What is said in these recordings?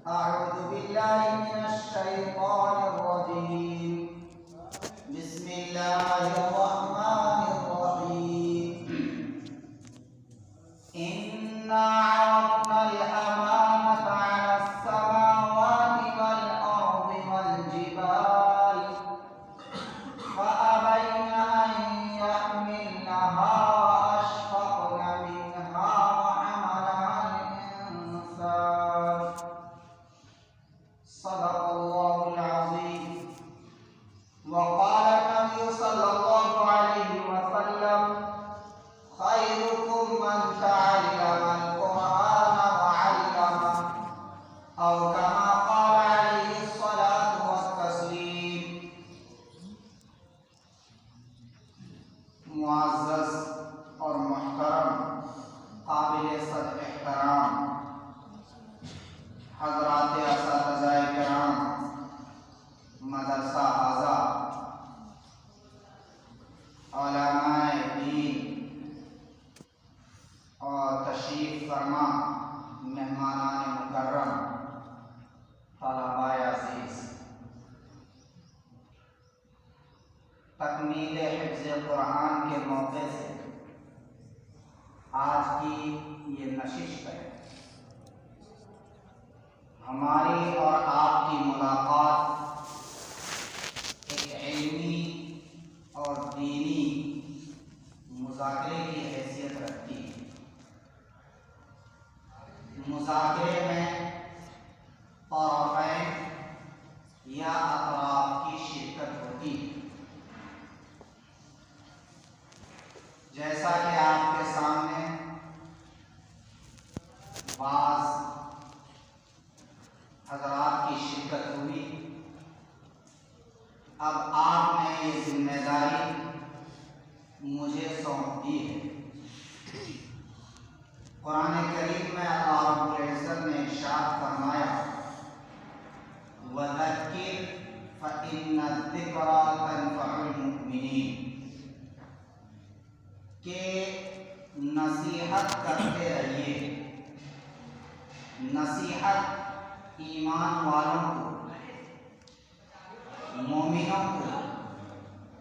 أعوذ بالله من الشيطان الرجيم. بسم الله الرحمن الرحيم. إنا عرضنا الأمانة على السماوات والأرض والجبال فأبين أن يحملنها وأشفقن منها وحملها الإنسان. صدق الله العظيم. وقال النبي صلى الله عليه وسلم: خيركم من تعلم القرآن وعلمه، أو كما قال عليه الصلاة والتسليم. معزز اور محترم قابل صد احترام حضرات اساتذہ کرام، مدرسہ اعزاء، علماء دین اور تشریف فرما مہمانان مکرم، طلباء عزیز، تکمیل حفظ قرآن کے موقع سے آج کی یہ نشست ہے. ہماری اور آپ کی ملاقات ایک علمی اور دینی مذاکرے کی حیثیت رکھتی ہے. مذاکرے میں طرفین یا اطراف کی شرکت ہوتی ہے. جیسا کہ آپ کے سامنے بعض حضرات کی شرکت ہوئی، اب آپ نے یہ ذمہ داری مجھے سونپ دی ہے. قرآن کریم میں اللہ رب العزت نے ارشاد فرمایا: وَذَكِّرْ فَإِنَّ الذِّكْرَىٰ تَنفَعُ الْمُؤْمِنِينَ، کہ نصیحت کرتے رہیے. نصیحت ایمان والوں کو، مومنوں کو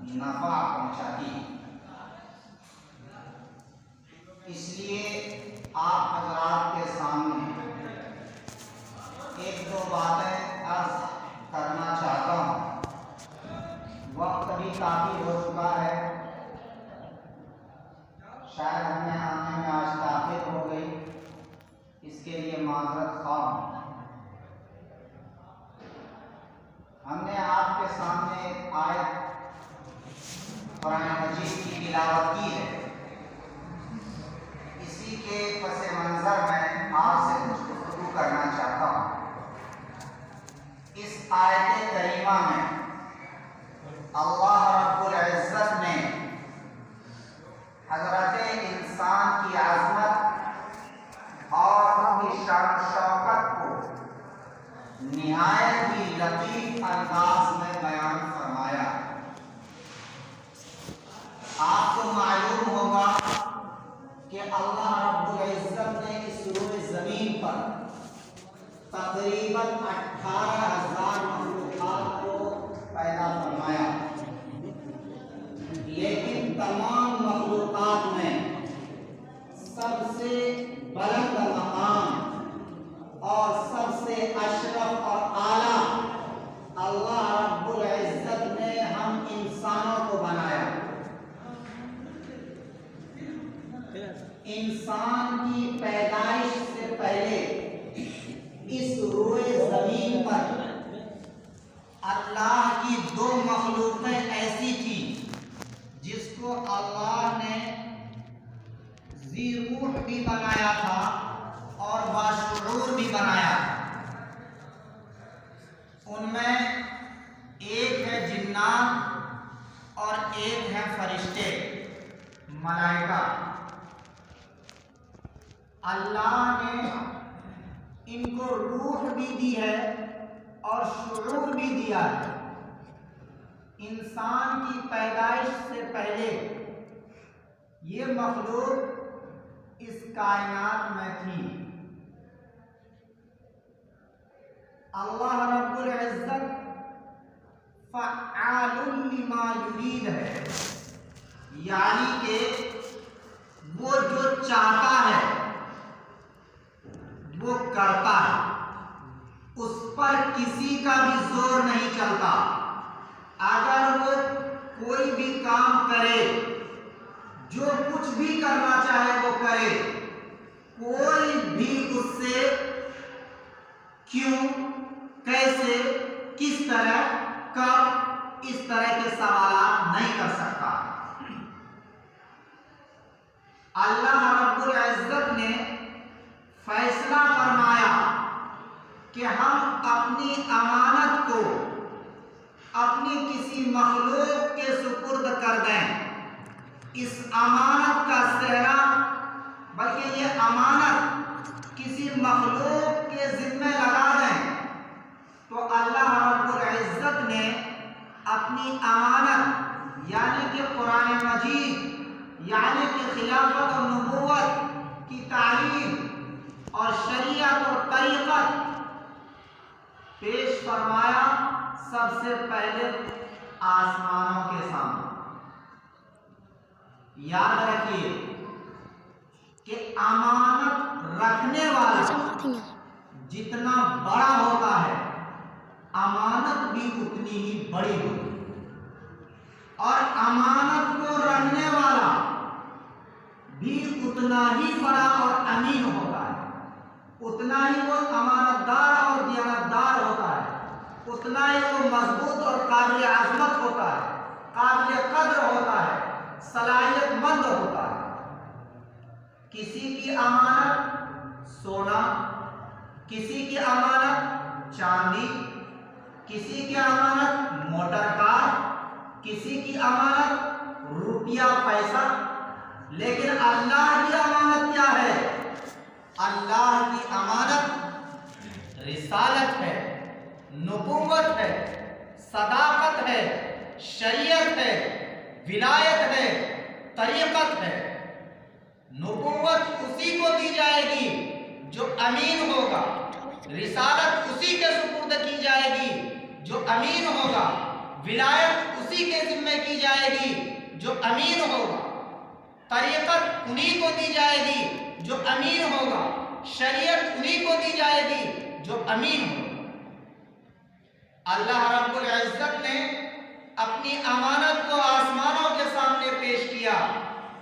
نفع پہنچاتی ہے. اس لیے آپ حضرات کے سامنے ایک دو باتیں عرض کرنا چاہتا ہوں. وقت بھی کافی ہو چکا ہے، شاید ہمیں آنے میں آج تاخیر ہو گئی، اس کے لیے معذرت خواہ ہوں. ہم نے آپ کے سامنے ایک آیت قرآن مجید کی تلاوت کی ہے. اسی کے پس منظر میں آپ سے کچھ گفتگو کرنا چاہتا ہوں. اس آیت کریمہ میں اللہ رب العزت نے حضرت انسان کی عظمت اور ان کی شان و شوکت کو نہایت ہی لطیف انداز میں بیان فرمایا. آپ کو معلوم ہوگا کہ اللہ رب العزت نے اس روئے زمین پر تقریباً 18,000 مخلوقات کو پیدا فرمایا، لیکن تمام مخلوقات میں سب سے بلند مقام اور سب سے اشرف اور اعلیٰ اللہ رب العزت نے ہم انسانوں کو بنایا. انسان کی پیدائش سے پہلے اس روئے زمین پر اللہ کی دو مخلوقیں ایسی تھیں جس کو اللہ نے ذی روح بھی بنایا تھا اور باشعور بھی بنایا تھا. ان میں ایک ہے جنات اور ایک ہے فرشتے، ملائکہ. اللہ نے ان کو روح بھی دی ہے اور شعور بھی دیا ہے. انسان کی پیدائش سے پہلے یہ مخلوق اس کائنات میں تھی. اللہ رب العزت فعال لما یرید ہے، یعنی کہ وہ جو چاہتا ہے وہ کرتا ہے، اس پر کسی کا بھی زور نہیں چلتا۔ اگر وہ کوئی بھی کام کرے، جو کچھ بھی کرنا چاہے وہ کرے، کوئی بھی اس سے کیوں، کیسے، کس طرح، کب، اس طرح کے سوالات نہیں کر سکتا۔ اللہ رب العزت نے فیصلہ فرمایا کہ ہم اپنی امانت کو اپنی کسی مخلوق کے سپرد کر دیں، اس امانت کا سہرا، بلکہ یہ امانت کسی مخلوق کے ذمہ لگا دیں، تو اللہ رب العزت نے اپنی امانت یعنی کہ قرآن مجید، یعنی کہ خلافت اور نبوت کی تعلیم اور شریعت اور طریقت پیش فرمایا سب سے پہلے آسمانوں کے سامنے۔ یاد رکھیے کہ امانت رکھنے والا جتنا بڑا ہوتا ہے، امانت بھی اتنی ہی بڑی ہوتی ہے، اور امانت کو رکھنے والا بھی اتنا ہی بڑا اور امین ہوتا ہے، اتنا ہی وہ امانت دار اور دیانتدار ہوتا ہے، اتنا ہی وہ مضبوط اور قابل عظمت ہوتا ہے، قابل قدر ہوتا ہے، صلاحیت مند ہوتا ہے۔ کسی کی امانت سونا، کسی کی امانت چاندی، کسی کی امانت موٹر کار، کسی کی امانت روپیہ پیسہ، لیکن اللہ کی امانت کیا ہے؟ اللہ کی امانت رسالت ہے، نبوت ہے، صداقت ہے، شریعت ہے، ولایت ہے، طریقت ہے۔ نبوت اسی کو دی جائے گی جو امین ہوگا، رسالت اسی کے سپرد کی جائے گی جو امین ہوگا، ولایت اسی کے ذمہ کی جائے گی جو امین ہوگا، طریقت انہی کو دی جائے گی جو امین ہوگا، شریعت انہی کو دی جائے گی جو امین ہوگا۔ اللہ رب العزت نے اپنی امانت کو آسمانوں کے سامنے پیش کیا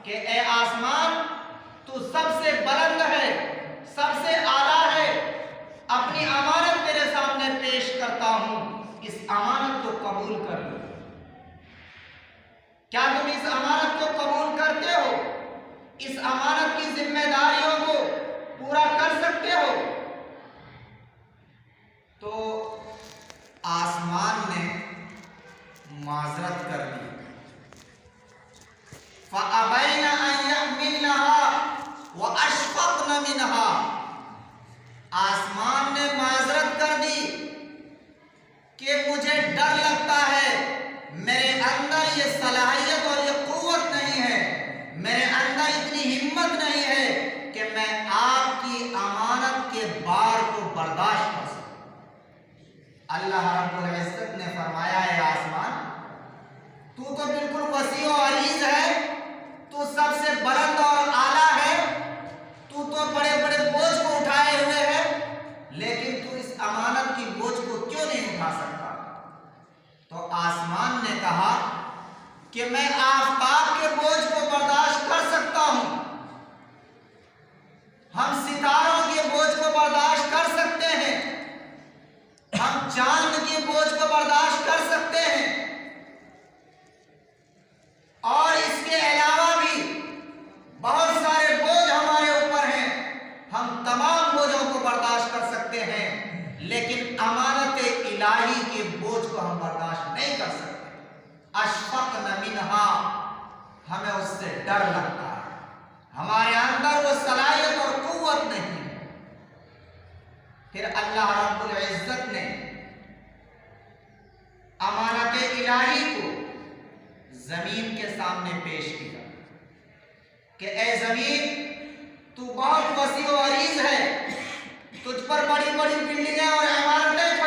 کہ اے آسمان، تو سب سے بلند ہے، سب سے اعلیٰ ہے، اپنی امانت تیرے سامنے پیش کرتا ہوں، اس امانت کو قبول کر لو۔ کیا تم اس امانت کو قبول کرتے ہو؟ اس امانت کی ذمہ داریوں کو پورا کر سکتے ہو؟ تو آسمان نے معذرت کر دی، فَأَبَيْنَ أَن يَحْمِلْنَهَا وَأَشْفَقْنَ مِنْهَا، آسمان نے معذرت کر دی کہ مجھے ڈر لگتا ہے، میرے اندر یہ صلاحیت اور یہ قوت نہیں ہے، میرے اندر اتنی ہمت نہیں ہے کہ میں آپ کی امانت کے بار کو برداشت کر سکوں۔ اللہ رب العزت نے فرمایا ہے آسمان، تو بالکل وسیع و عریض ہے، تو سب سے بلند اور اعلیٰ ہے، تو بڑے بڑے بوجھ کو اٹھائے ہوئے ہے، لیکن تو اس امانت کی بوجھ کو کیوں نہیں اٹھا سکتا؟ تو آسمان نے کہا کہ میں آفتاب کے بوجھ کو برداشت کر سکتا ہوں، ہم ستاروں کے بوجھ کو برداشت کر سکتے ہیں، ہم چاند کے بوجھ کو برداشت کر سکتے ہیں، اور اس کے علاوہ بھی بہت سارے بوجھ ہمارے اوپر ہیں، ہم تمام بوجھوں کو برداشت کر سکتے ہیں، لیکن امانت الہی کے بوجھ کو ہم برداشت نہیں کر سکتے۔ اشفقن منہا، ہمیں اس سے ڈر لگتا ہے، ہمارے اندر وہ صلاحیت اور قوت نہیں ہے۔ پھر اللہ رب العزت نے امانت الہی کو زمین کے سامنے پیش کیا کہ اے زمین، تو بہت وسیع و عریض ہے، تجھ پر بڑی بڑی بلڈنگیں اور عمارتیں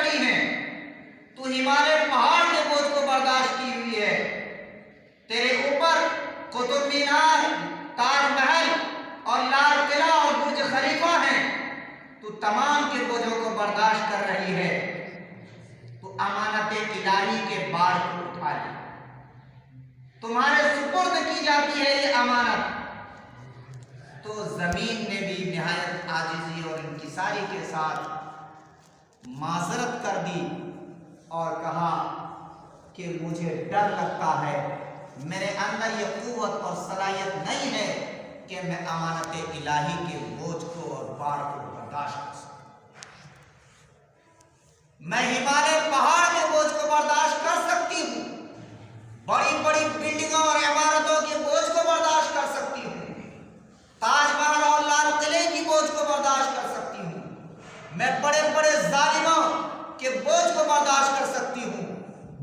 الہی کے بار کو اٹھا لیں۔ تمہارے سپرد کی جاتی ہے یہ امانت۔ تو زمین نے بھی نہایت عاجزی اور انکساری کے ساتھ معذرت کر دی اور کہا کہ مجھے ڈر لگتا ہے، میرے اندر یہ قوت اور صلاحیت نہیں ہے کہ میں امانت الہی کے بوجھ کو اور بار کو برداشت کر سکوں۔ میں ہمالیہ پہاڑ کے بوجھ کو برداشت کر سکتی ہوں، بڑی بڑی بلڈنگوں اور عمارتوں کے بوجھ کو برداشت کر سکتی ہوں، تاج محل اور لال قلعے کی بوجھ کو برداشت کر سکتی ہوں، میں بڑے بڑے ظالموں کے بوجھ کو برداشت کر سکتی ہوں،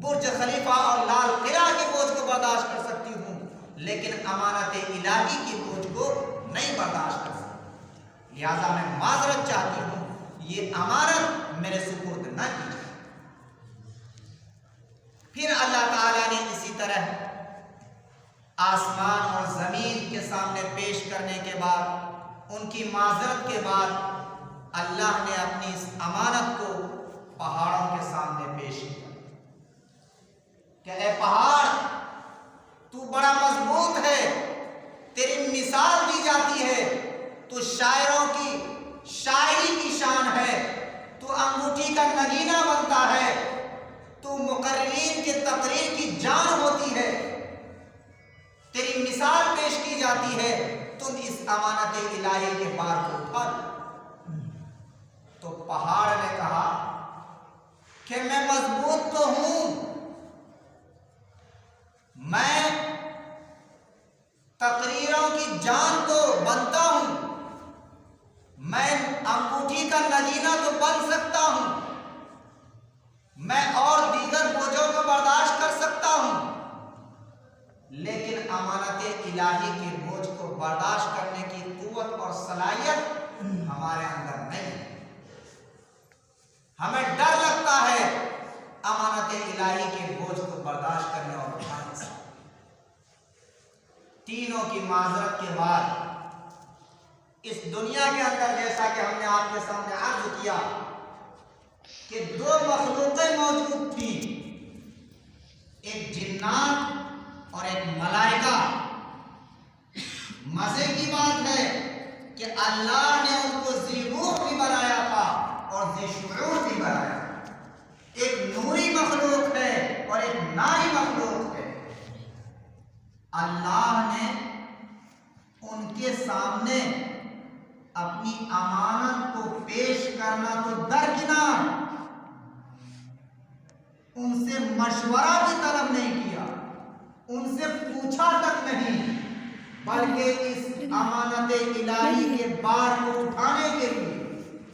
برج خلیفہ اور لال قلعہ کے بوجھ کو برداشت کر سکتی ہوں، لیکن امانت الہی کی بوجھ کو نہیں برداشت کر سکتی۔ لہذا میں معذرت چاہتی ہوں، یہ امانت میرے سپرد نہ کی جائے۔ پھر اللہ تعالیٰ نے اسی طرح آسمان اور زمین کے سامنے پیش کرنے کے بعد، ان کی معذرت کے بعد، اللہ نے اپنی اس امانت کو پہاڑوں کے سامنے پیش کیا کہ اے پہاڑ، تو بڑا مضبوط ہے، تیری مثال دی جاتی ہے، تو شاعروں کی شاعری کی شان ہے، تو انگوٹھی کا نگینہ بنتا ہے، تو مقررین کے تقریر کی جان ہوتی ہے، تیری مثال پیش کی جاتی ہے، تم اس امانت الہی کے بار کو اٹھا لو۔ تو پہاڑ نے کہا کہ میں مضبوط تو ہوں، میں تقریروں کی جان تو بنتا ہوں، میں انگوٹھی کا نگینہ تو بن سکتا ہوں، میں اور دیگر بوجھوں کو برداشت کر سکتا ہوں، لیکن امانت الہی کے بوجھ کو برداشت کرنے کی قوت اور صلاحیت ہمارے اندر نہیں ہے۔ ہمیں ڈر لگتا ہے امانت الہی کے بوجھ کو برداشت کرنے اور اٹھانے سے۔ تینوں کی معذرت کے بعد اس دنیا کے اندر، جیسا کہ ہم نے آپ کے سامنے عرض کیا کہ دو مخلوقیں موجود تھیں، ایک جنات اور ایک ملائکہ۔ مزے کی بات ہے کہ اللہ نے ان کو ذی روح بھی بنایا تھا اور ذی شعور بھی بنایا۔ ایک نوری مخلوق ہے اور ایک ناری مخلوق ہے۔ اللہ نے ان کے سامنے اپنی امانت کو پیش کرنا تو درکنار، ان سے مشورہ بھی طلب نہیں کیا، ان سے پوچھا تک نہیں، بلکہ اس امانت الہی کے بار کو اٹھانے کے لیے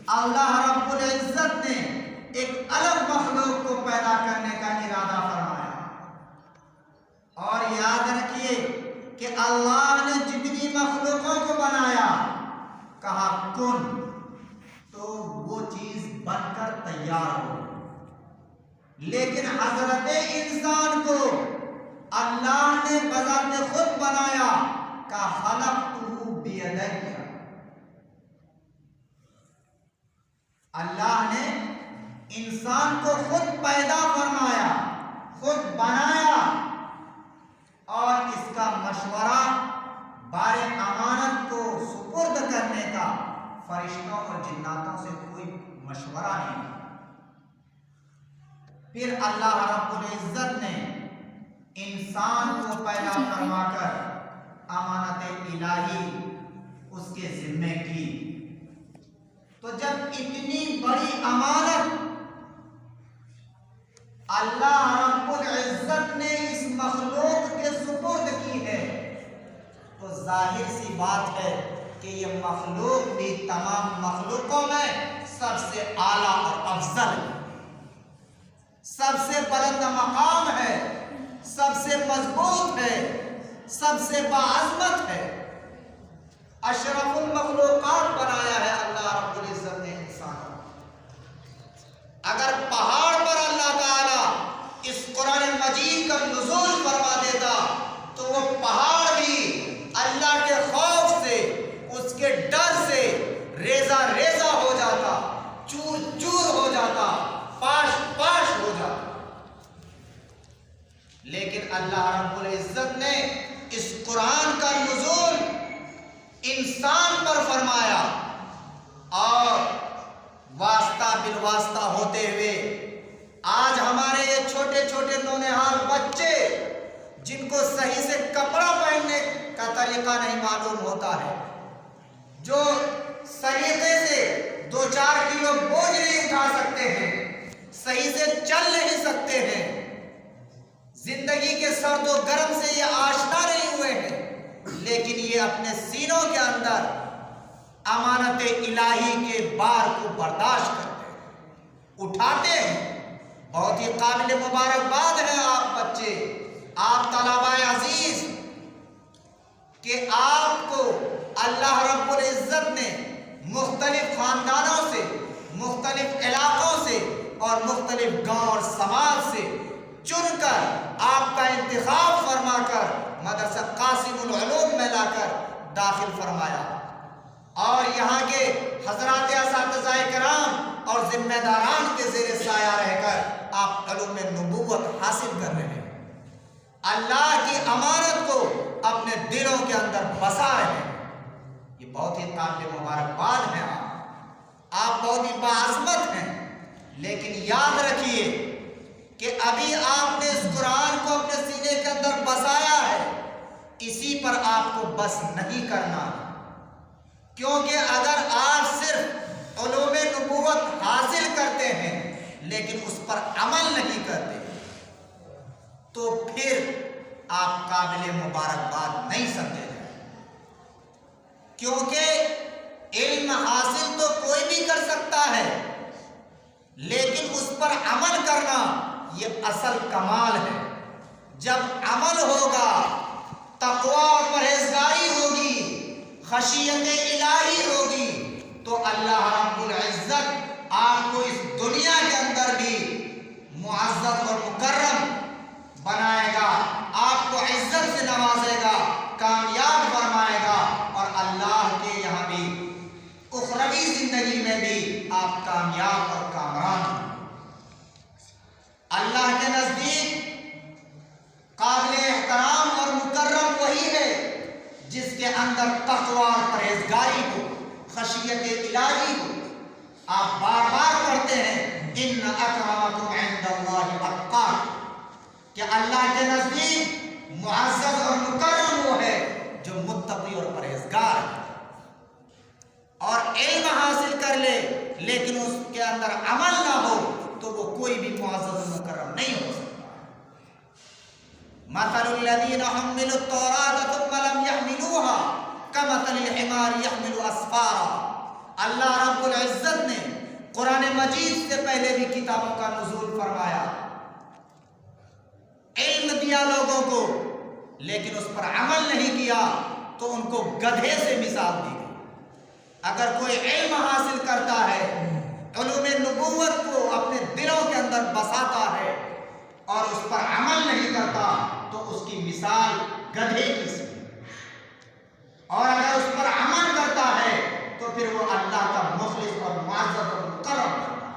اللہ رب العزت نے ایک الگ مخلوق کو پیدا کرنے کا ارادہ فرمایا۔ اور یاد رکھیے کہ اللہ نے جتنی مخلوقوں کو بنایا، کہا کن، تو وہ چیز بن کر تیار ہو۔ لیکن حضرت انسان کو اللہ نے بذات خود بنایا، کا خلقتہ بیدی۔ اللہ نے انسان کو خود پیدا فرمایا، خود بنایا، اور اس کا مشورہ بار امانت کو سپرد کرنے کا فرشتوں اور جناتوں سے کوئی مشورہ نہیں۔ پھر اللہ رب العزت نے انسان کو پیدا فرما کر امانت الہی اس کے ذمے کی۔ تو جب اتنی بڑی امانت اللہ رب العزت نے اس مخلوق کے سپرد کی ہے، تو ظاہر سی بات ہے کہ یہ مخلوق بھی تمام مخلوقوں میں سب سے اعلیٰ اور افضل ہے، سب سے بلند مقام ہے، سب سے مضبوط ہے، سب سے باعظمت ہے۔ اشرف المخلوقات بنایا ہے اللہ رب العزت نے انسان کو۔ اگر پہاڑ پر اللہ تعالی اس قرآن مجید کا نزول فرما دیتا تو وہ پہاڑ بھی اللہ کے خوف سے، اس کے ڈر سے ریزہ ریزہ ہو جاتا، چور چور ہو جاتا، پاش پاش ہو جاتا۔ لیکن اللہ رب العزت نے اس قرآن کا نزول انسان پر فرمایا اور واسطہ بالواسطہ ہوتے ہوئے آج ہمارے یہ چھوٹے چھوٹے نونہال بچے جن کو صحیح سے کپڑا پہننے کا طریقہ نہیں معلوم ہوتا ہے، جو سلیقے سے 2-4 کلو بوجھ نہیں اٹھا سکتے ہیں، صحیح سے چل نہیں سکتے ہیں، زندگی کے سرد و گرم سے یہ آشنا نہیں ہوئے ہیں، لیکن یہ اپنے سینوں کے اندر امانت الہی کے بار کو برداشت کرتے ہیں، اٹھاتے ہیں۔ بہت ہی قابل مبارکباد ہے آپ بچے، آپ طلباء عزیز، کہ آپ کو اللہ رب العزت نے مختلف خاندانوں سے، مختلف علاقوں سے اور مختلف گاؤں اور سماج سے چن کر آپ کا انتخاب فرما کر مدرسہ قاسم العلوم میں لا کر داخل فرمایا، اور یہاں کے حضرات اساتذہ کرام اور ذمہ داران کے زیر سایہ رہ کر آپ علوم نبوت حاصل کر رہے ہیں، اللہ کی امانت کو اپنے دلوں کے اندر بسا رہے ہیں۔ یہ بہت ہی قابل مبارکباد ہے، آپ بہت ہی باعظمت ہیں، لیکن یاد رکھیے کہ ابھی آپ نے اس قرآن کو اپنے سینے کے اندر بسایا ہے، اسی پر آپ کو بس نہیں کرنا، کیونکہ اگر آپ صرف علوم نبوت حاصل کرتے ہیں لیکن اس پر عمل نہیں کرتے تو پھر آپ قابل مبارکباد نہیں سمجھے جائیں، کیونکہ علم حاصل تو کوئی بھی کر سکتا ہے لیکن اس پر عمل کرنا یہ اصل کمال ہے۔ جب عمل ہوگا، تقوی اور پرہیزگاری ہوگی، خشیت الہی ہوگی، تو اللہ رب العزت آپ کو اس دنیا کے اندر بھی معزز اور مکرم بنائے گا، آپ کو عزت سے نوازے گا، کامیاب فرمائے گا، اور اللہ کے یہاں بھی اخروی زندگی میں بھی آپ کامیاب اور کامران ہیں۔ اللہ کے نزدیک قابل احترام اور مکرم وہی ہے جس کے اندر تقوی اور پرہیزگاری ہو، خشیت الہی ہو۔ آپ بار بار پڑھتے ہیں ان اکرمکم عند اللہ اتقاکم، کہ اللہ کے نزدیک معزز اور مکرم وہ ہے جو متقی اور پرہیزگار ہے، اور علم حاصل کر لے لیکن اس کے اندر عمل نہ ہو تو وہ کوئی بھی معزز اور مکرم نہیں ہو سکتا۔ مثل الذین حملوا التوراة ثم لم يحملوها كمثل الحمار يحمل اسفارا۔ اللہ رب العزت نے قرآن مجید سے پہلے بھی کتابوں کا نزول فرمایا، علم دیا لوگوں کو لیکن اس پر عمل نہیں کیا تو ان کو گدھے سے مثال دی گئی۔ اگر کوئی علم حاصل کرتا ہے، علوم نبوت کو اپنے دلوں کے اندر بساتا ہے اور اس پر عمل نہیں کرتا تو اس کی مثال گدھے کی سی، اور اگر اس پر عمل کرتا ہے تو پھر وہ اللہ کا مخلص اور معزز اور مکرم کرتا ہے۔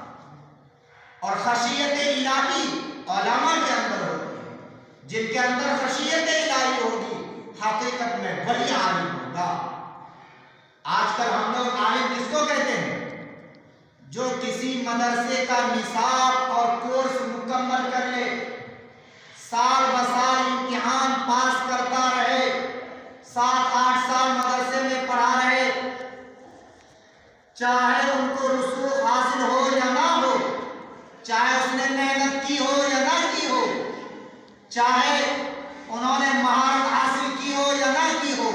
اور خشیت الہی علماء کے اندر ہوتی ہے، جن کے اندر خشیت الہی ہوگی حقیقت میں وہی عالم ہوگا۔ آج کل ہم لوگ عالم کس کو کہتے ہیں؟ جو کسی مدرسے کا نصاب اور کورس مکمل کر لے، سال بسال امتحان پاس کرتا رہے، 7-8 سال مدرسے میں پڑھا رہے، چاہے ان کو رسوخ حاصل ہو یا نہ ہو، چاہے اس نے محنت کی ہو یا نہ کی ہو، چاہے انہوں نے مہارت حاصل کی ہو یا نہ کی ہو،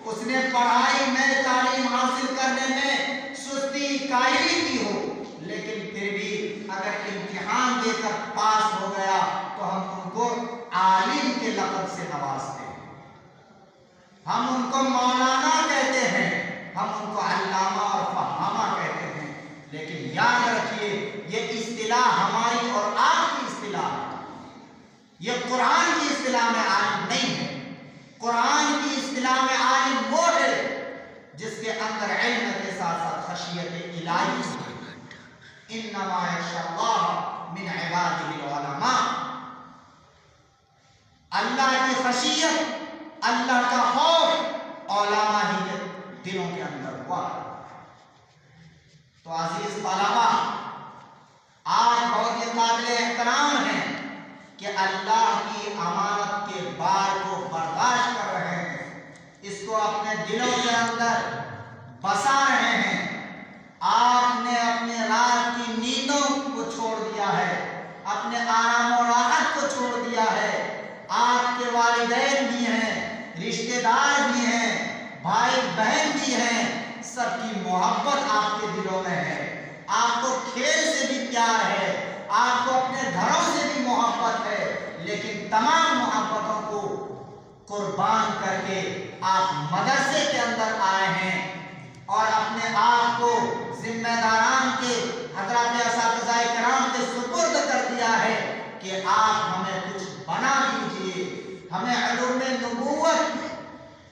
اس نے پڑھائی میں تعلیم حاصل کرنے میں سستی کاہلی کی ہو، لیکن پھر بھی اگر امتحان دے کر پاس ہو گیا تو ہم ان کو عالم کے لقب سے نوازتے ہیں، ہم ان کو مولانا کہتے ہیں، ہم ان کو علامہ اور فہامہ کہتے ہیں۔ لیکن یاد رکھیے یہ اصطلاح ہماری اور آپ کی اصطلاح ہے، یہ قرآن کی اصطلاح میں عالم نہیں ہے۔ قرآن کی اصطلاح میں عالم وہ ہے جس کے اندر علم کے ساتھ ساتھ خشیت الہی ہے۔ انما یخشی اللہ من عبادہ العلماء۔ اللہ کی خشیت, اللہ کا خوف علماء ہی کے دلوں کے اندر ہوا. تو عزیز طلبا, آج بہت ہی قابل احترام ہے کہ اللہ کی امانت کے بار کو برداشت کر رہے ہیں, اس کو اپنے دلوں کے اندر بسا رہے ہیں. آپ نے اپنے رات کی نیندوں کو چھوڑ دیا ہے, اپنے آرام و راحت کو چھوڑ دیا ہے. آپ کے والدین بھی ہیں, رشتہ دار بھی ہیں, بھائی بہن بھی ہیں, سب کی محبت آپ کے دلوں میں ہے. آپ کو کھیل سے بھی پیار ہے, آپ کو اپنے گھروں سے بھی محبت ہے, لیکن تمام محبتوں کو قربان کر کے آپ مدرسے کے اندر آئے ہیں اور اپنے آپ کو ذمہ داران کے حضرات اساتذہ کرام کے سپرد کر دیا ہے کہ آپ ہمیں کچھ بنا دیجئے, ہمیں علوم نبوت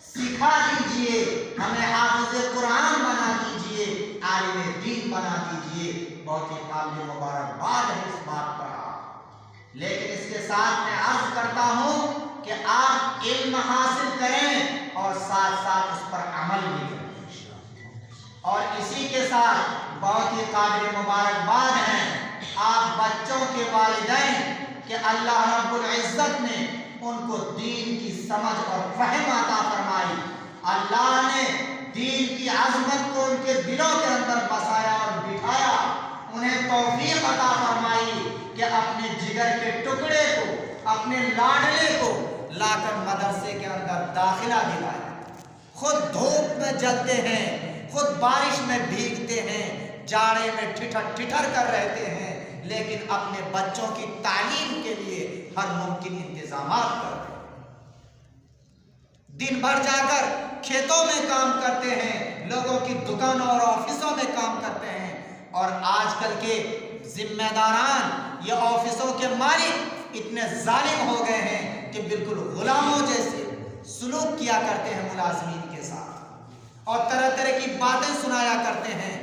سکھا دیجئے, ہمیں حافظ قرآن بنا دیجئے, عالم دین بنا دیجئے. بہت ہی قابل مبارکباد ہے اس بات پر. لیکن اس کے ساتھ میں عرض کرتا ہوں کہ آپ علم حاصل کریں اور ساتھ ساتھ اس پر عمل بھی کریں. اور اسی کے ساتھ بہت ہی قابل مبارکباد ہیں آپ بچوں کے والدین کہ اللہ رب العزت نے ان کو دین کی سمجھ اور فہم عطا فرمائی. اللہ نے دین کی عظمت کو ان کے دلوں کے اندر بسایا اور بٹھایا. انہیں توفیق عطا فرمائی کہ اپنے جگر کے ٹکڑے کو, اپنے لاڈلے کو لا کر مدرسے کے اندر داخلہ دلایا. خود دھوپ میں جلتے ہیں, خود بارش میں بھیگتے ہیں, جاڑے میں ٹھٹر کر رہتے ہیں, لیکن اپنے بچوں کی تعلیم کے لیے ہر ممکن انتظامات کرتے ہیں. دن بھر جا کر کھیتوں میں کام کرتے ہیں, لوگوں کی دکانوں اور آفسوں میں کام کرتے ہیں. اور آج کل کے ذمہ داران, یہ آفسوں کے مالک اتنے ظالم ہو گئے ہیں کہ بالکل غلاموں جیسے سلوک کیا کرتے ہیں ملازمین کے ساتھ اور طرح طرح کی باتیں سنایا کرتے ہیں.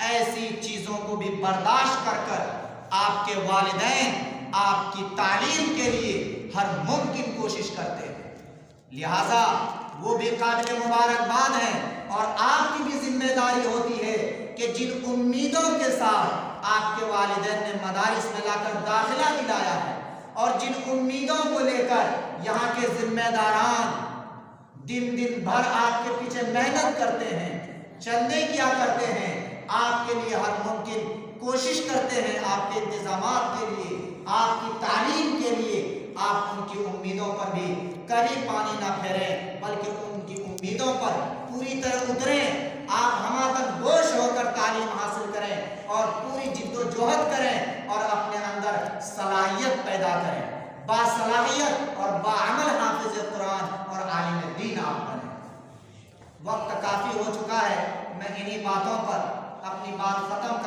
ایسی چیزوں کو بھی برداشت کر کر آپ کے والدین آپ کی تعلیم کے لیے ہر ممکن کوشش کرتے ہیں. لہذا وہ بھی قابل مبارکباد ہیں اور آپ کی بھی ذمہ داری ہوتی ہے کہ جن امیدوں کے ساتھ آپ کے والدین نے مدارس میں لا کر داخلہ دلایا ہے اور جن امیدوں کو لے کر یہاں کے ذمہ داران دن بھر آپ کے پیچھے محنت کرتے ہیں, چندے کیا کرتے ہیں, آپ کے لیے ہر ممکن کوشش کرتے ہیں, آپ کے انتظامات کے لیے, آپ کی تعلیم کے لیے, آپ ان کی امیدوں پر بھی کبھی پانی نہ پھیریں بلکہ ان کی امیدوں پر پوری طرح اتریں. آپ ہماتن گوش ہو کر تعلیم حاصل کریں اور پوری جد و جہد کریں اور اپنے اندر صلاحیت پیدا کریں. باصلاحیت اور باعمل حافظ قرآن اور عالم دین آپ بنیں. وقت کافی ہو چکا ہے, میں انہی باتوں پر اپنی بات ختم